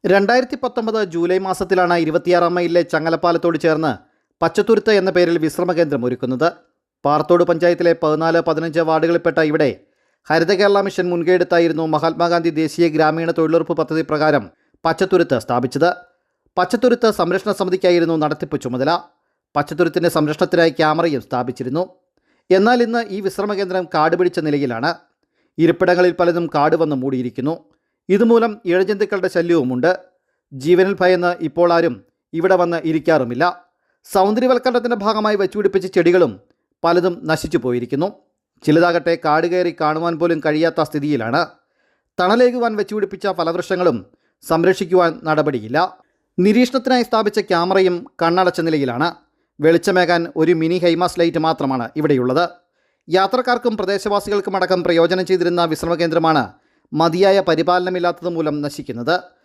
2019 July മാസത്തിലാണ് 26 മൈലിലെ ചങ്ങലപ്പാലത്തോട് ചേർന്ന് പച്ചത്തുരുത്ത് എന്ന പേരിൽ വിശ്രമകേന്ദ്രം ഒരുക്കുന്നത്. പാറത്തോട് പഞ്ചായത്തിലെ 14-15 വാർഡുകളിൽപ്പെട്ട ഇവിടെ ഹരിത കേരള മിഷൻ മുൻകൈയെടുത്തായിരുന്നു മഹാത്മാഗാന്ധി ദേശീയ ഗ്രാമീണ തൊഴിലുറപ്പ് പദ്ധതി പ്രകാരം പച്ചത്തുരുത്ത് സ്ഥാപിച്ചത്. പച്ചത്തുരുത്ത് സംരക്ഷണ സമിതിക്കായിരുന്നു നടത്തിപ്പ് ചുമതല. പച്ചത്തുരുത്തിൻ്റെ സംരക്ഷണത്തിനായി ക്യാമറയും സ്ഥാപിച്ചിരുന്നു. എന്നാൽ ഇന്ന് ഈ വിശ്രമകേന്ദ്രം കാട് പിടിച്ച നിലയിലാണ്. ഇരിപ്പിടങ്ങളിൽ പലതും കാട് വന്ന് മൂടിയിരിക്കുന്നു. ഇതുമൂലം ഇഴജന്തുക്കളുടെ ശല്യവുമുണ്ട്. ജീവനിൽ ഭയന്ന് ഇപ്പോൾ ആരും ഇവിടെ വന്ന് ഇരിക്കാറുമില്ല. സൗന്ദര്യവൽക്കരണത്തിൻ്റെ ഭാഗമായി വെച്ചുപിടിപ്പിച്ച ചെടികളും പലതും നശിച്ചു പോയിരിക്കുന്നു. ചിലതാകട്ടെ കാട് കയറി കാണുവാൻ പോലും കഴിയാത്ത സ്ഥിതിയിലാണ്. തണലേകുവാൻ വെച്ചുപിടിപ്പിച്ച ഫലവൃക്ഷങ്ങളും സംരക്ഷിക്കുവാൻ നടപടിയില്ല. നിരീക്ഷണത്തിനായി സ്ഥാപിച്ച ക്യാമറയും കണ്ണടച്ച നിലയിലാണ്. വെളിച്ചമേകാൻ ഒരു മിനി ഹൈമാസ് ലൈറ്റ് മാത്രമാണ് ഇവിടെയുള്ളത്. യാത്രക്കാർക്കും പ്രദേശവാസികൾക്കുമടക്കം പ്രയോജനം ചെയ്തിരുന്ന വിശ്രമകേന്ദ്രമാണ് മതിയായ പരിപാലനമില്ലാത്തത് മൂലം നശിക്കുന്നത്.